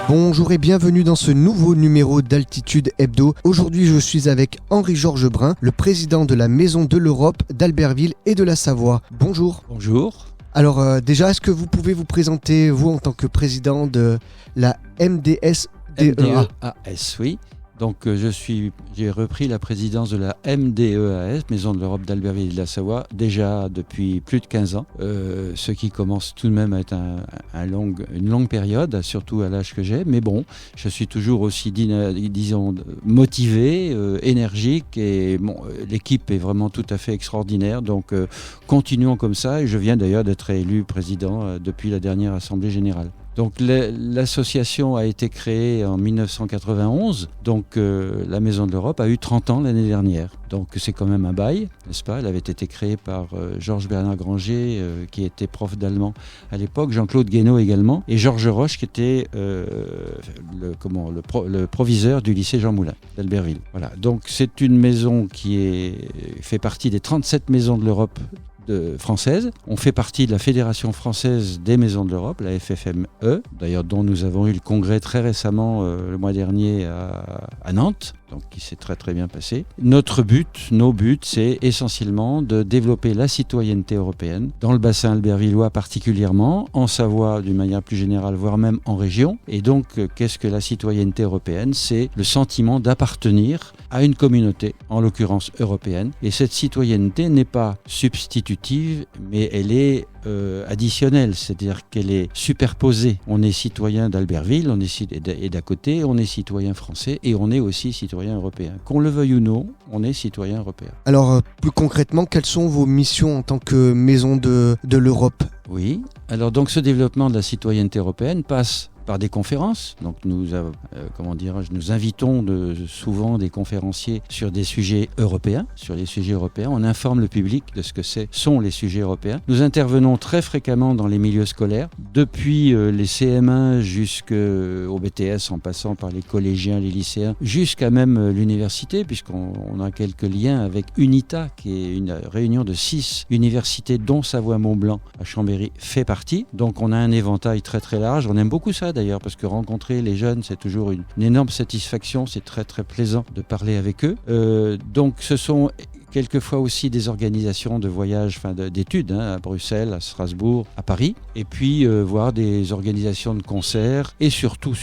Bonjour et bienvenue dans ce nouveau numéro d'Altitude Hebdo. Aujourd'hui, je suis avec Henri-Georges Brun, le président de la Maison de l'Europe d'Albertville et de la Savoie. Bonjour. Bonjour. Alors déjà, est-ce que vous pouvez vous présenter, vous, en tant que président de la MDEAS, oui. Donc j'ai repris la présidence de la MDEAS, Maison de l'Europe d'Albertville et de la Savoie, déjà depuis plus de 15 ans, ce qui commence tout de même à être une longue période, surtout à l'âge que j'ai. Mais bon, je suis toujours aussi, disons, motivé, énergique, et bon, l'équipe est vraiment tout à fait extraordinaire. Donc continuons comme ça, et je viens d'ailleurs d'être élu président depuis la dernière Assemblée Générale. Donc l'association a été créée en 1991, donc la Maison de l'Europe a eu 30 ans l'année dernière. Donc c'est quand même un bail, n'est-ce pas ? Elle avait été créée par Georges Bernard Granger, qui était prof d'allemand à l'époque, Jean-Claude Guénaud également, et Georges Roche, qui était le proviseur du lycée Jean Moulin d'Albertville. Voilà. Donc c'est une maison qui fait partie des 37 maisons de l'Europe française. On fait partie de la Fédération française des maisons de l'Europe, la FFME, d'ailleurs dont nous avons eu le congrès très récemment, le mois dernier à Nantes, donc qui s'est très très bien passé. Nos buts, c'est essentiellement de développer la citoyenneté européenne, dans le bassin albertvillois particulièrement, en Savoie d'une manière plus générale, voire même en région. Et donc, qu'est-ce que la citoyenneté européenne ? C'est le sentiment d'appartenir à une communauté, en l'occurrence européenne. Et cette citoyenneté n'est pas substitutive, mais elle est additionnelle, c'est-à-dire qu'elle est superposée. On est citoyen d'Albertville, et d'à côté, on est citoyen français, et on est aussi citoyen européen. Qu'on le veuille ou non, on est citoyen européen. Alors, plus concrètement, quelles sont vos missions en tant que Maison de l'Europe ? Oui, alors donc ce développement de la citoyenneté européenne passe par des conférences. Donc nous invitons souvent des conférenciers sur des sujets européens. Sur les sujets européens, on informe le public de ce que sont les sujets européens. Nous intervenons très fréquemment dans les milieux scolaires, depuis les CM1 jusqu'au BTS, en passant par les collégiens, les lycéens, jusqu'à même l'université, puisqu'on a quelques liens avec UNITA, qui est une réunion de 6 universités, dont Savoie-Mont-Blanc à Chambéry fait partie. Donc on a un éventail très très large. On aime beaucoup ça d'ailleurs, parce que rencontrer les jeunes, c'est toujours une énorme satisfaction, c'est très très plaisant de parler avec eux. Donc ce sont quelquefois aussi des organisations de voyages, d'études, à Bruxelles, à Strasbourg, à Paris, et puis voir des organisations de concerts, et surtout,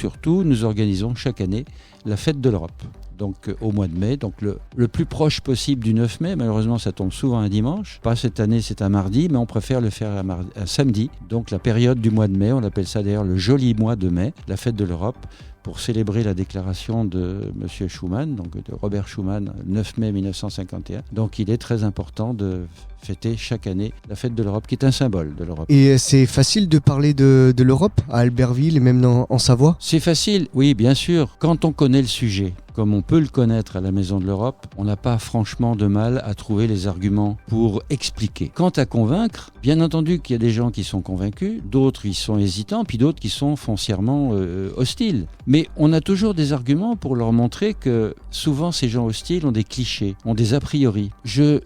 nous organisons chaque année la fête de l'Europe. Donc au mois de mai, donc le plus proche possible du 9 mai, malheureusement ça tombe souvent un dimanche, pas cette année c'est un mardi, mais on préfère le faire un samedi, donc la période du mois de mai, on appelle ça d'ailleurs le joli mois de mai, la fête de l'Europe, pour célébrer la déclaration de M. Schuman, donc de Robert Schuman, 9 mai 1951. Donc il est très important de fêter chaque année la fête de l'Europe, qui est un symbole de l'Europe. Et c'est facile de parler de l'Europe à Albertville et même en Savoie ? C'est facile, oui, bien sûr, quand on connaît le sujet. Comme on peut le connaître à la Maison de l'Europe, on n'a pas franchement de mal à trouver les arguments pour expliquer. Quant à convaincre, bien entendu qu'il y a des gens qui sont convaincus, d'autres ils sont hésitants, puis d'autres qui sont foncièrement hostiles. Mais on a toujours des arguments pour leur montrer que souvent ces gens hostiles ont des clichés, ont des a priori.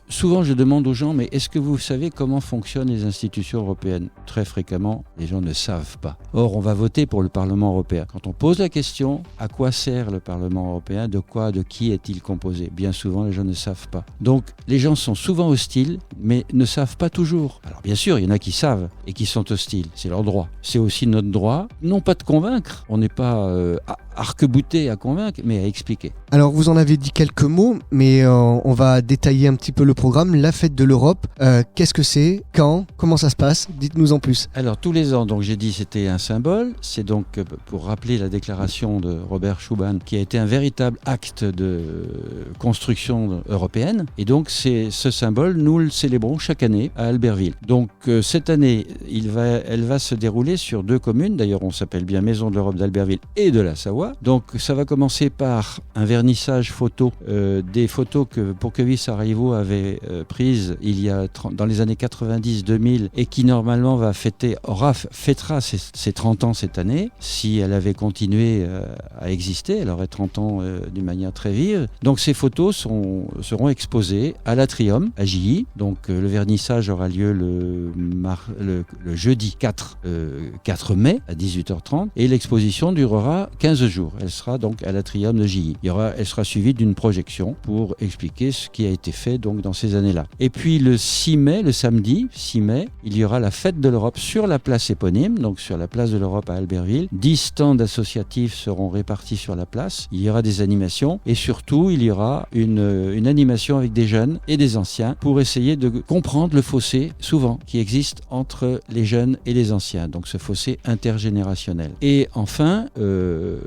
Souvent je demande aux gens, mais est-ce que vous savez comment fonctionnent les institutions européennes ? Très fréquemment, les gens ne savent pas. Or, on va voter pour le Parlement européen. Quand on pose la question, à quoi sert le Parlement européen ? De qui est-il composé ? Bien souvent, les gens ne savent pas. Donc, les gens sont souvent hostiles, mais ne savent pas toujours. Alors, bien sûr, il y en a qui savent et qui sont hostiles. C'est leur droit. C'est aussi notre droit, non pas de convaincre. On n'est pas arc-bouté à convaincre, mais à expliquer. Alors, vous en avez dit quelques mots, mais on va détailler un petit peu le programme. La fête de l'Europe, qu'est-ce que c'est ? Quand ? Comment ça se passe ? Dites-nous en plus. Alors, tous les ans, donc j'ai dit c'était un symbole. C'est donc pour rappeler la déclaration de Robert Schuman, qui a été un véritable acte de construction européenne. Et donc, ce symbole, nous le célébrons chaque année à Albertville. Donc, cette année, elle va se dérouler sur 2 communes. D'ailleurs, on s'appelle bien Maison de l'Europe d'Albertville et de la Savoie. Donc, ça va commencer par un vernissage photo, des photos que Pourqueville Sarajevo avait prises dans les années 90-2000 et qui normalement fêtera ses 30 ans cette année. Si elle avait continué à exister, elle aurait 30 ans d'une manière très vive. Donc ces photos seront exposées à l'Atrium, à Gilly. Donc le vernissage aura lieu le jeudi 4 mai à 18h30 et l'exposition durera 15 jours. Elle sera donc à l'Atrium de Gilly. Elle sera suivie d'une projection pour expliquer ce qui a été fait donc dans ces années-là. Et puis le 6 mai, le samedi 6 mai, il y aura la fête de l'Europe sur la place éponyme, donc sur la place de l'Europe à Albertville. 10 stands associatifs seront répartis sur la place. Il y aura des animations et surtout il y aura une animation avec des jeunes et des anciens pour essayer de comprendre le fossé souvent qui existe entre les jeunes et les anciens, donc ce fossé intergénérationnel. Et enfin, le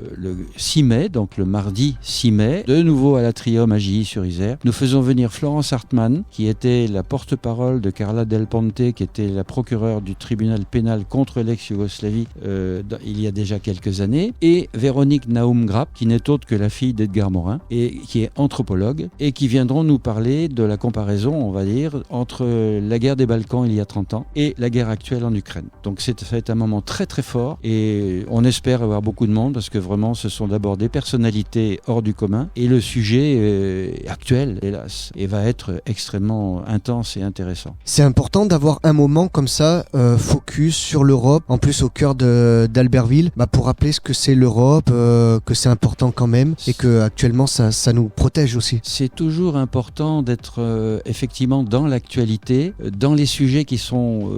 6 mai, donc le mardi 6 mai, de nouveau à l'Atrium à Gilly-sur-Isère, nous faisons venir Florence Hartmann, qui était la porte-parole de Carla Del Ponte, qui était la procureure du tribunal pénal contre l'ex-Yougoslavie il y a déjà quelques années, et Véronique Naum-Grapp, qui n'est autre que la fille d'Edgar Morin, et qui est anthropologue, et qui viendront nous parler de la comparaison, on va dire, entre la guerre des Balkans il y a 30 ans et la guerre actuelle en Ukraine. Donc ça va être un moment très très fort, et on espère avoir beaucoup de monde, parce que vraiment ce sont d'abord des personnalités hors du commun, et le sujet est actuel, hélas, et va être extrêmement intense et intéressant. C'est important d'avoir un moment comme ça, focus sur l'Europe, en plus au cœur d'Albertville, pour rappeler ce que c'est l'Europe, que c'est important quand même, et que actuellement ça nous protège aussi. C'est toujours important d'être effectivement dans l'actualité, dans les sujets qui sont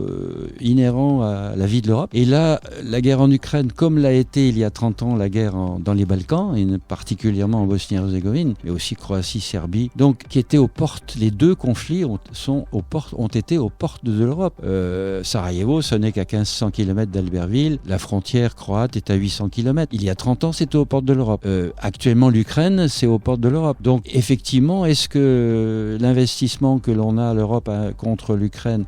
inhérents à la vie de l'Europe. Et là, la guerre en Ukraine, comme l'a été il y a 30 ans la guerre dans les Balkans, et particulièrement en Bosnie-Herzégovine, mais aussi Croatie, Serbie, donc qui étaient aux portes, les deux conflits ont été aux portes de l'Europe. Sarajevo, ce n'est qu'à 1500 km d'Albertville, la frontière croate est à 800 km. Il y a 30 ans, c'était aux portes de l'Europe. Actuellement, l'Ukraine, c'est aux portes de l'Europe. Donc, effectivement, est-ce que l'investissement que l'on a à l'Europe contre l'Ukraine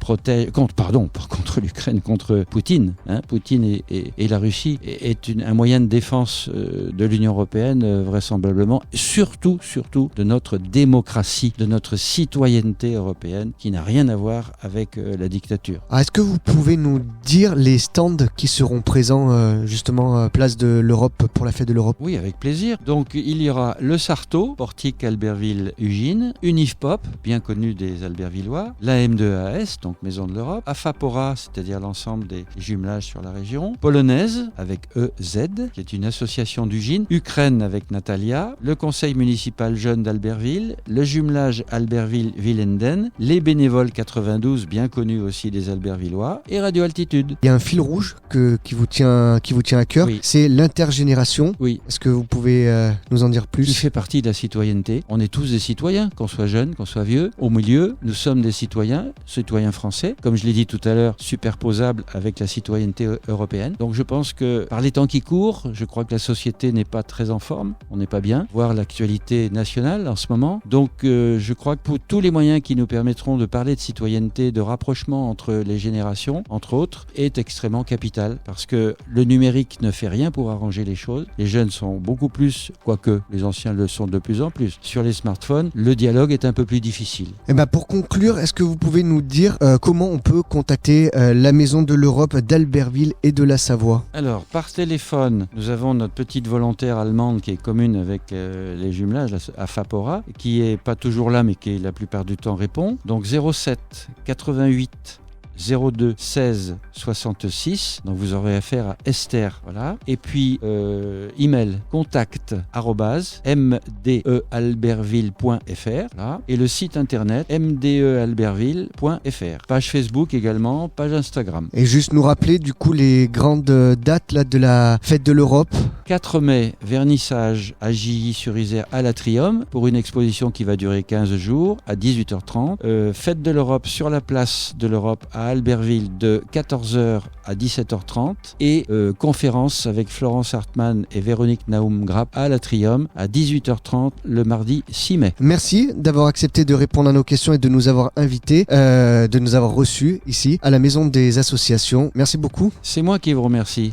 contre Poutine, Poutine et la Russie, est un moyen de défense de l'Union européenne, vraisemblablement, surtout de notre démocratie, de notre citoyenneté européenne, qui n'a rien à voir avec la dictature. Est-ce que vous pouvez nous dire les stands qui seront présents justement place de l'Europe pour la fête de l'Europe? Oui, avec plaisir. Donc il y aura le Sarto, Portique Albertville-Ugine, Unifpop, bien connu des Albertvillois, la M2AS, donc Maison de l'Europe, Afapora, c'est-à-dire l'ensemble des jumelages sur la région, Polonaise avec EZ, qui est une association d'Ugine, Ukraine avec Natalia, le conseil municipal jeune d'Albertville, le jumelage Albertville-Villenden, les bénévoles 92, bien connus aussi des Albertvillois, et Radio Altitude. Il y a un fil rouge qui vous tient à cœur, oui. C'est l'intergénération. Oui. Est-ce que vous pouvez nous en dire plus? Qui fait partie de la citoyenneté. On est tous des citoyens, qu'on soit jeune, qu'on soit vieux. Au milieu, nous sommes des citoyens français, comme je l'ai dit tout à l'heure, superposables avec la citoyenneté européenne. Donc je pense que par les temps qui courent, je crois que la société n'est pas très en forme, on n'est pas bien, voir l'actualité nationale en ce moment. Donc je crois que pour tous les moyens qui nous permettront de parler de citoyenneté, de rapprochement entre les générations, entre autres, est extrêmement capital, parce que le numérique ne fait rien pour arranger les choses. Les jeunes sont beaucoup plus, quoique les anciens le sont de plus en plus, sur les smartphones. Le dialogue est un peu plus difficile. Et pour conclure, est-ce que vous pouvez nous dire comment on peut contacter la Maison de l'Europe d'Albertville et de la Savoie? Alors, par téléphone, nous avons notre petite volontaire allemande qui est commune avec les jumelages, à Fapora, qui est pas toujours là, mais qui la plupart du temps répond. Donc 07 88 02 16 66, donc vous aurez affaire à Esther, voilà. Et puis email contact@mdealbertville.fr, voilà. Et le site internet mdealbertville.fr. Page Facebook également, page Instagram. Et juste nous rappeler du coup les grandes dates là, de la fête de l'Europe. 4 mai, vernissage à Gilly-sur-Isère à l'Atrium pour une exposition qui va durer 15 jours à 18h30. Fête de l'Europe sur la place de l'Europe à Albertville de 14h à 17h30 et conférence avec Florence Hartmann et Véronique Naum-Grapp à l'Atrium à 18h30 le mardi 6 mai. Merci d'avoir accepté de répondre à nos questions et de nous avoir invités, de nous avoir reçus ici à la Maison des Associations. Merci beaucoup. C'est moi qui vous remercie.